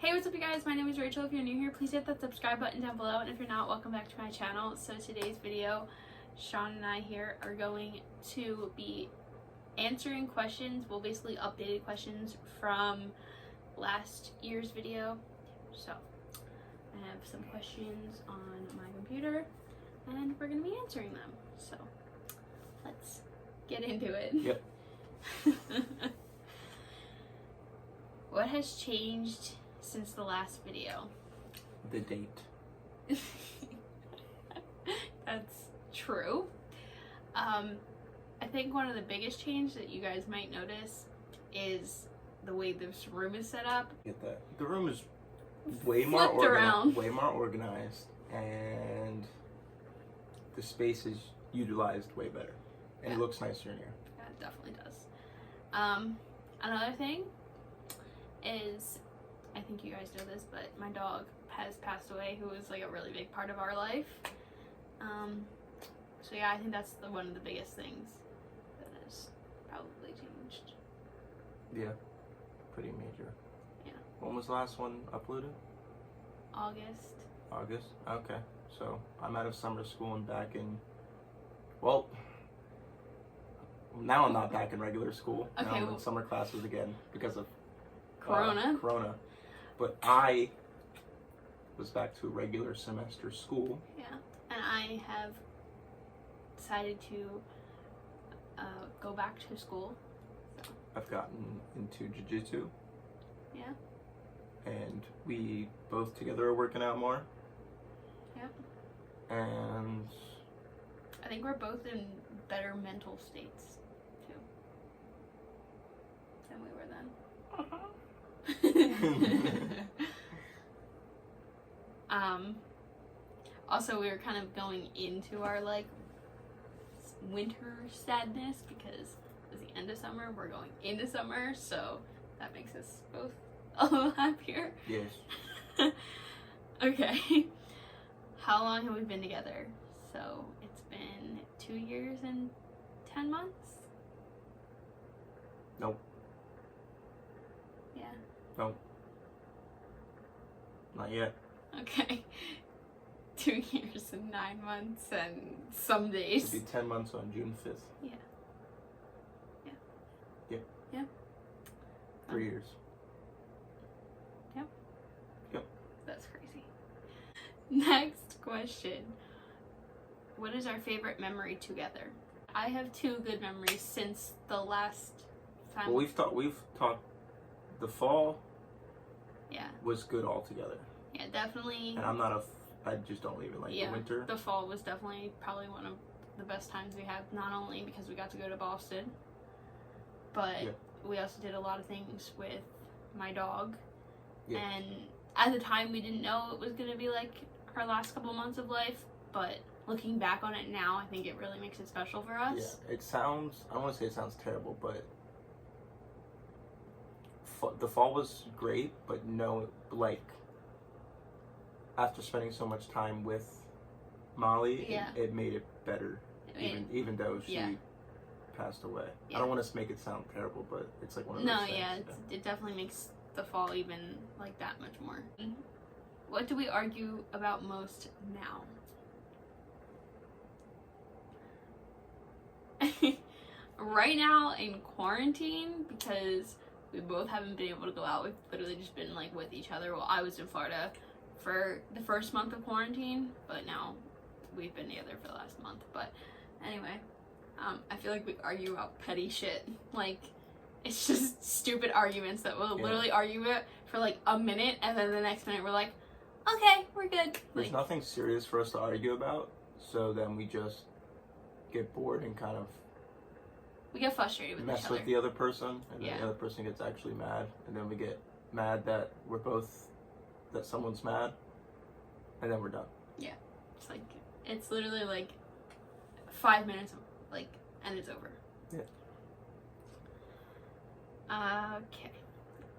Hey, what's up you guys? My name is Rachel. If you're new here, please hit that subscribe button down below, and if you're not, welcome back to my channel. So today's video, Sean and I here are going to be answering questions, well basically updated questions from last year's video. So I have some questions on my computer and we're going to be answering them. So let's get into it. Yep. What has changed since the last video? The date. That's true. I think one of the biggest changes that you guys might notice is the way this room is set up. Get that. The room is way more organized, and the space is utilized way better, and it looks nicer in here. Yeah, it definitely does. Another thing is, I think you guys know this, but my dog has passed away, who was like a really big part of our life. So yeah, I think that's one of the biggest things that has probably changed. Yeah, pretty major. Yeah. When was the last one uploaded? August. August? Okay. So I'm out of summer school and back in, well, now I'm not back in regular school. Okay, now I'm in summer classes again because of Corona. But I was back to regular semester school. Yeah, and I have decided to go back to school. So. I've gotten into jiu-jitsu. Yeah. And we both together are working out more. Yep. And I think we're both in better mental states too than we were then. Also, we were kind of going into our like winter sadness because it's the end of summer. We're going into summer, so that makes us both a little happier. yes. Okay. How long have we been together? So it's been 2 years and 10 months? Nope. Yeah. Nope. Not yet. Okay. 2 years and 9 months and some days. It'll be 10 months on June 5th. Yeah. Yeah. Yep. Yeah. 3 years. Yep. Yep. That's crazy. Next question. What is our favorite memory together? I have 2 good memories since the last time. Well, we've talked. The fall. Yeah. Was good altogether. Yeah, definitely. And I just don't even like the winter. The fall was definitely probably one of the best times we had, not only because we got to go to Boston, but we also did a lot of things with my dog. Yeah. And at the time we didn't know it was going to be like our last couple months of life, but looking back on it now, I think it really makes it special for us. Yeah, it sounds, I don't want to say it sounds terrible, but the fall was great, but no, like, after spending so much time with Molly, it made it better, even though she passed away. Yeah. I don't want to make it sound terrible, but it's like one of those things. It definitely makes the fall even like that much more. What do we argue about most now? Right now in quarantine, because we both haven't been able to go out. We've literally just been like with each other. Well, I was in Florida for the first month of quarantine, but now we've been together for the last month. But anyway, I feel like we argue about petty shit. Like, it's just stupid arguments that we'll literally argue it for like a minute, and then the next minute we're like, okay, we're good. There's nothing serious for us to argue about, so then we just get bored and kind of we get frustrated with each other. Mess with the other person, and then the other person gets actually mad, and then we get mad that that someone's mad, and then we're done. Yeah. It's like, it's literally like 5 minutes, like, and it's over. Yeah. Okay.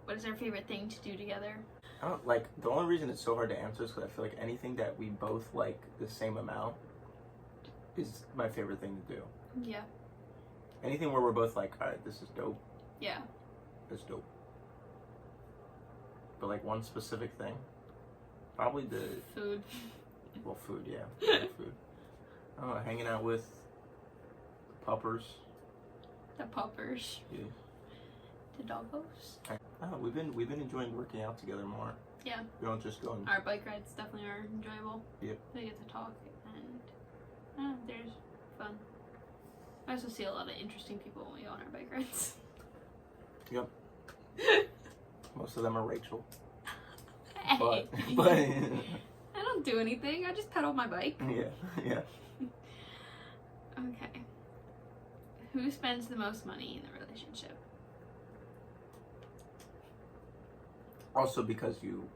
What is our favorite thing to do together? I don't, like, the only reason it's so hard to answer is because I feel like anything that we both like the same amount is my favorite thing to do. Yeah. Anything where we're both like, alright, this is dope. Yeah. That's dope. but like one specific thing. Probably the food. Well, food, yeah, food. I don't know, hanging out with the puppers. The puppers. Yeah. The doggos. Oh, we've been enjoying working out together more. Yeah. We don't just go and... Our bike rides definitely are enjoyable. Yep. We get to talk and there's fun. I also see a lot of interesting people when we go on our bike rides. Yep. Most of them are Rachael. Hey. But I don't do anything. I just pedal my bike. Yeah. Okay. Who spends the most money in the relationship? Also because you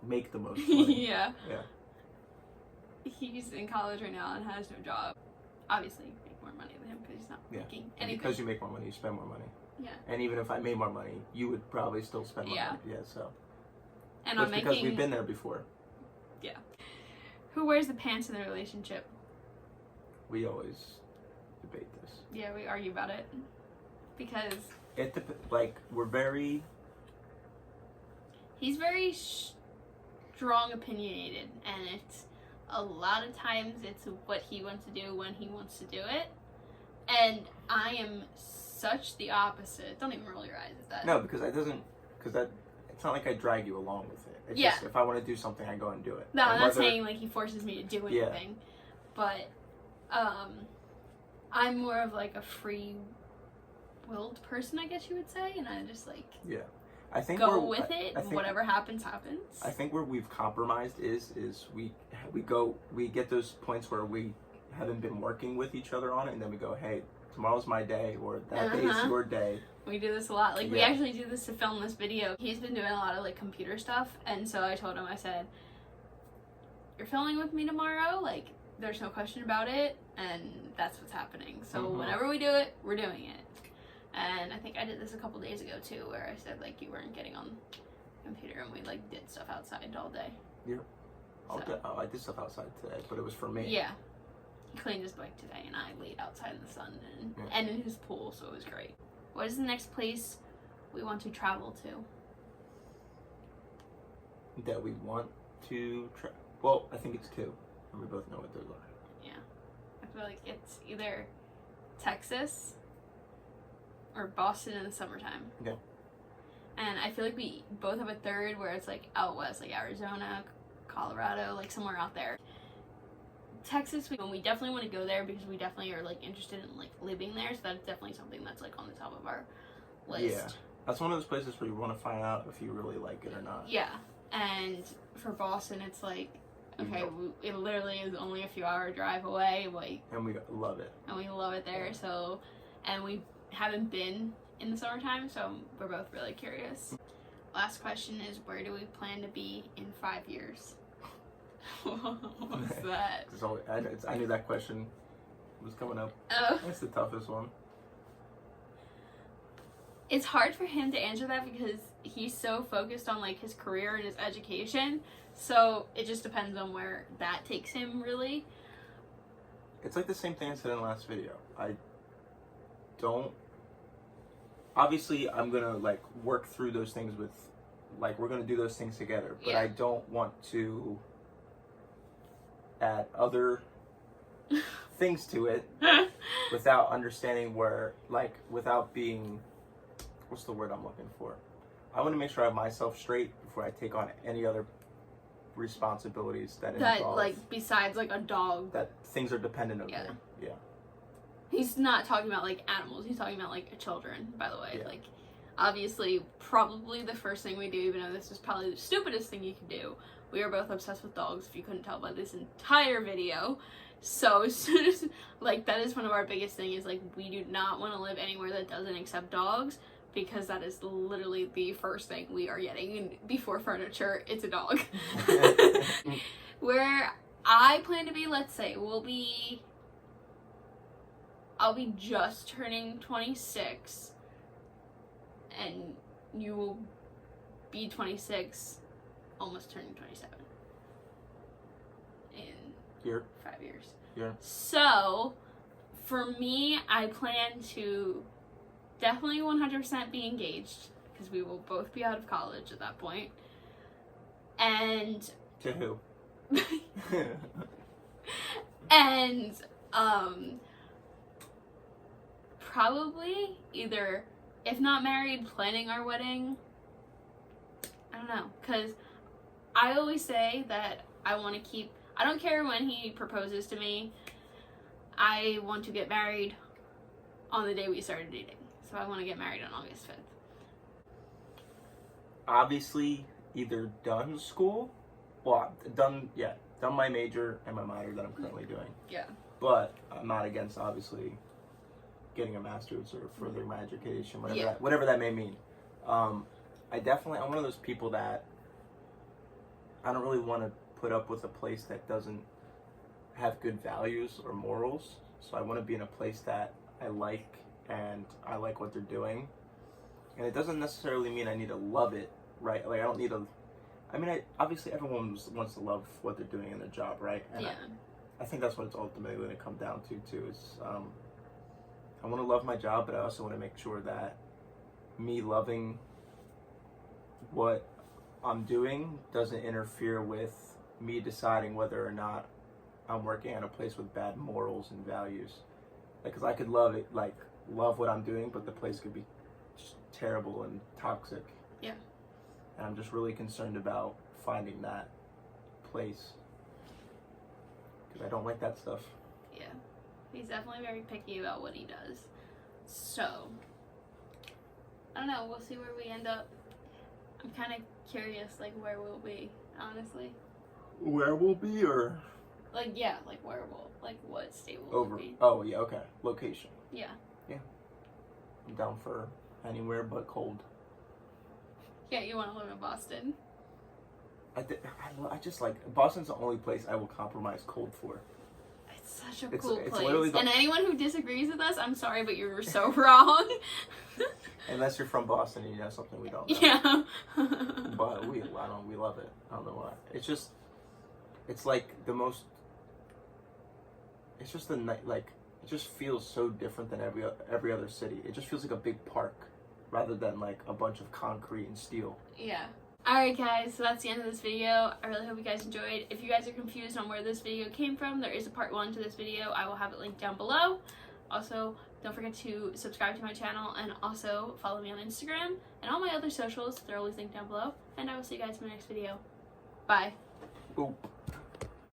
make the most money. Yeah. Yeah. He's in college right now and has no job. Obviously, you make more money than him because he's not making anything. Because you make more money, you spend more money. Yeah. And even if I made more money, you would probably still spend more money. Yeah, so. And I'm making... because we've been there before. Yeah. Who wears the pants in the relationship? We always debate this. Yeah, we argue about it. Because... we're very... He's very strong opinionated, and it's a lot of times it's what he wants to do when he wants to do it. And I am such the opposite. Don't even roll your eyes at that. No, because it's not like I drag you along with it. It's just if I want to do something, I go and do it. No, I'm not saying like he forces me to do anything. Yeah. But I'm more of like a free-willed person, I guess you would say, and I just like I think go with it. And whatever happens, happens. I think where we've compromised is we get those points where we haven't been working with each other on it, and then we go, hey, tomorrow's my day, or that day's your day. We do this a lot. Like, we actually do this to film this video. He's been doing a lot of, like, computer stuff, and so I told him, I said, you're filming with me tomorrow? Like, there's no question about it, and that's what's happening. So whenever we do it, we're doing it. And I think I did this a couple days ago, too, where I said, like, you weren't getting on the computer, and we, like, did stuff outside all day. Yeah. I did stuff outside today, but it was for me. Yeah. He cleaned his bike today, and I laid outside in the sun and in his pool, so it was great. What is the next place we want to travel to? That we want to well, I think it's two, and we both know what those are. Yeah. I feel like it's either Texas or Boston in the summertime. Okay. And I feel like we both have a third where it's like out west, like Arizona, Colorado, like somewhere out there. Texas, we definitely want to go there because we definitely are like interested in like living there, so that's definitely something that's like on the top of our list. Yeah, that's one of those places where you want to find out if you really like it or not. Yeah, and for Boston, it's like, okay, it literally is only a few hour drive away, like, and we love it. And we love it there, so, and we haven't been in the summertime, so we're both really curious. Last question is, where do we plan to be in 5 years? What's that? So I knew that question was coming up. Oh. That's the toughest one. It's hard for him to answer that because he's so focused on like his career and his education. So it just depends on where that takes him, really. It's like the same thing I said in the last video. Obviously, I'm gonna like work through those things with, like, we're gonna do those things together. But I don't want to add other things to it without understanding where, like, without being, what's the word I'm looking for? I want to make sure I have myself straight before I take on any other responsibilities that involve, like, besides like a dog, that things are dependent on me. Yeah. He's not talking about like animals. He's talking about like children, by the way. Like, obviously, probably the first thing we do, even though this is probably the stupidest thing you can do, we are both obsessed with dogs, if you couldn't tell by this entire video. So as soon as, like, that is one of our biggest things, is like, we do not want to live anywhere that doesn't accept dogs, because that is literally the first thing we are getting. And before furniture, it's a dog. Where I plan to be, let's say, I'll be just turning 26, and you will be 26, almost turning 27 in 5 years. Yeah. So, for me, I plan to definitely 100% be engaged, because we will both be out of college at that point. And to who? And probably either, if not married, planning our wedding. I don't know, because I always say that I want to keep, I don't care when he proposes to me, I want to get married on the day we started dating. So I want to get married on August 5th. Obviously, either done school, well, done my major and my minor that I'm currently doing. Yeah. But I'm not against, obviously, getting a master's or furthering my education, whatever that may mean. I'm one of those people that I don't really want to put up with a place that doesn't have good values or morals. So I want to be in a place that I like and I like what they're doing. And it doesn't necessarily mean I need to love it, right? Like I don't need to. I mean, obviously everyone wants to love what they're doing in their job, right? And yeah. I think that's what it's ultimately going to come down to too. Is I want to love my job, but I also want to make sure that me loving what I'm doing doesn't interfere with me deciding whether or not I'm working at a place with bad morals and values. Like, cause I could love what I'm doing, but the place could be just terrible and toxic. Yeah. And I'm just really concerned about finding that place. Cause I don't like that stuff. Yeah. He's definitely very picky about what he does. So, I don't know, we'll see where we end up. I'm kind of curious, like, where we'll be, honestly. Where we'll be, or? Like, yeah, like, where we'll, like, what state will we be? Oh, yeah, okay. Location. Yeah. Yeah. I'm down for anywhere but cold. Yeah, you want to live in Boston? I just like, Boston's the only place I will compromise cold for. It's such a cool place. Literally and anyone who disagrees with us, I'm sorry, but you were so wrong. Unless you're from Boston and you know something we don't know. Yeah. But we love it. I don't know why. It's like the most. It's just it just feels so different than every other city. It just feels like a big park, rather than like a bunch of concrete and steel. Yeah. Alright guys, so that's the end of this video. I really hope you guys enjoyed. If you guys are confused on where this video came from, there is a part 1 to this video. I will have it linked down below. Also, don't forget to subscribe to my channel and also follow me on Instagram and all my other socials. They're always linked down below. And I will see you guys in my next video. Bye. Boop.